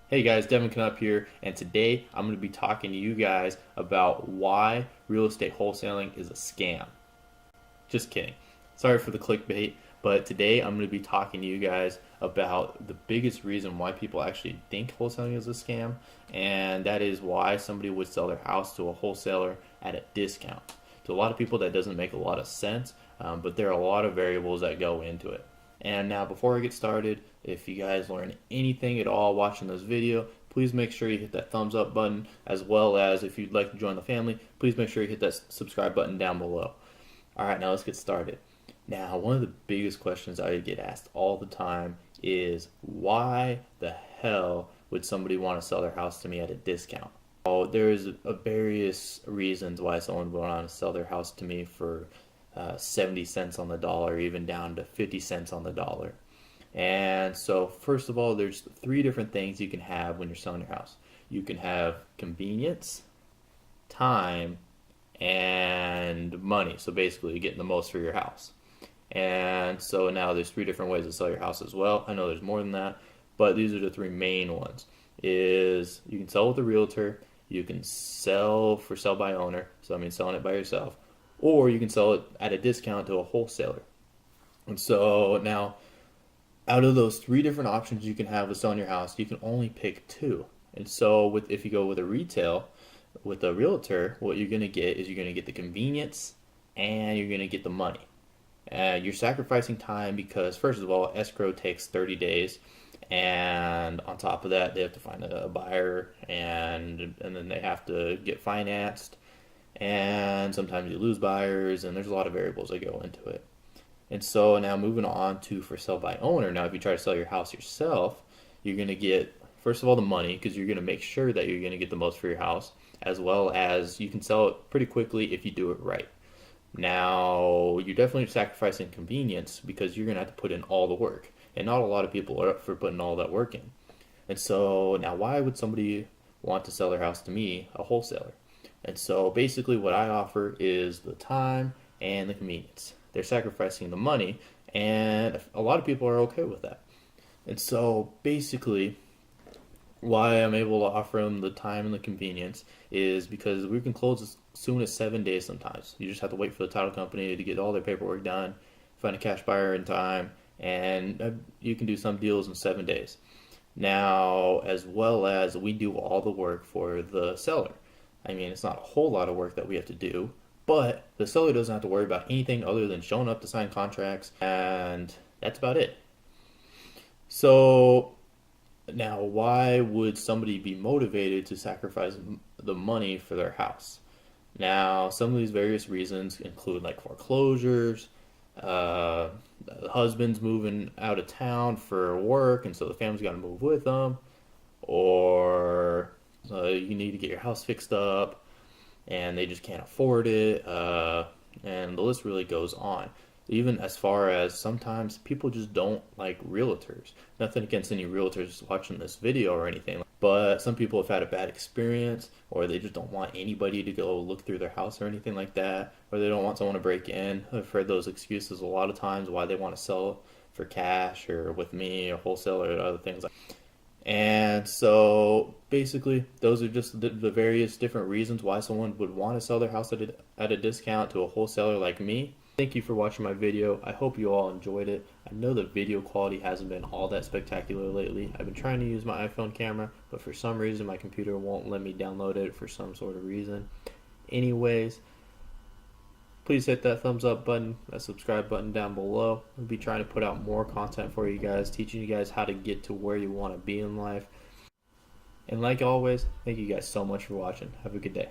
Hey guys, devoncnp here, and today I'm going to be talking to you guys about why real estate wholesaling is a scam. Just kidding. Sorry for the clickbait, but today I'm going to be talking to you guys about the biggest reason why people actually think wholesaling is a scam, and that is why somebody would sell their house to a wholesaler at a discount. To a lot of people, that doesn't make a lot of sense, but there are a lot of variables that go into it. And now, before I get started, if you guys learn anything at all watching this video, please make sure you hit that thumbs up button, as well as if you'd like to join the family, please make sure you hit that subscribe button down below. Alright, now let's get started. Now, one of the biggest questions I get asked all the time is, why the hell would somebody want to sell their house to me at a discount? Oh, there's various reasons why someone would want to sell their house to me for 70 cents on the dollar, even down to 50 cents on the dollar. And so, first of all, there's three different things you can have when you're selling your house. You can have convenience, time, and money. So basically, you're getting the most for your house. And so now there's three different ways to sell your house as well. I know there's more than that, but these are the three main ones. Is you can sell with a realtor, you can sell for sell by owner, so I mean selling it by yourself, or you can sell it at a discount to a wholesaler. And so now, out of those three different options you can have with selling your house, you can only pick two. And so if you go with a retail, with a realtor, what you're going to get is you're going to get the convenience and you're going to get the money. You're sacrificing time because, first of all, escrow takes 30 days. And on top of that, they have to find a buyer, and then they have to get financed. And sometimes you lose buyers, and there's a lot of variables that go into it. And so now moving on to for sale by owner. Now, if you try to sell your house yourself, you're going to get, first of all, the money, because you're going to make sure that you're going to get the most for your house, as well as you can sell it pretty quickly if you do it right. Now, you're definitely sacrificing convenience because you're going to have to put in all the work. And not a lot of people are up for putting all that work in. And so now, why would somebody want to sell their house to me, a wholesaler? And so basically what I offer is the time and the convenience. They're sacrificing the money, and a lot of people are okay with that. And so basically why I'm able to offer them the time and the convenience is because we can close as soon as 7 days sometimes. You just have to wait for the title company to get all their paperwork done, find a cash buyer in time, and you can do some deals in 7 days. Now, as well as we do all the work for the seller. I mean, it's not a whole lot of work that we have to do, but the seller doesn't have to worry about anything other than showing up to sign contracts, and that's about it. So now, why would somebody be motivated to sacrifice the money for their house? Now, some of these various reasons include like foreclosures, the husband's moving out of town for work, and so the family's got to move with them, or you need to get your house fixed up, and they just can't afford it, and the list really goes on. Even as far as sometimes people just don't like realtors. Nothing against any realtors watching this video or anything, but some people have had a bad experience, or they just don't want anybody to go look through their house or anything like that, or they don't want someone to break in. I've heard those excuses a lot of times why they want to sell for cash or with me or wholesale or other things like that. And so basically, those are just the various different reasons why someone would want to sell their house at a discount to a wholesaler like me. Thank you for watching my video. I hope you all enjoyed it. I know the video quality hasn't been all that spectacular lately. I've been trying to use my iPhone camera, but for some reason my computer won't let me download it for some sort of reason. Anyways, please hit that thumbs up button, that subscribe button down below. I'll be trying to put out more content for you guys, teaching you guys how to get to where you want to be in life. And like always, thank you guys so much for watching. Have a good day.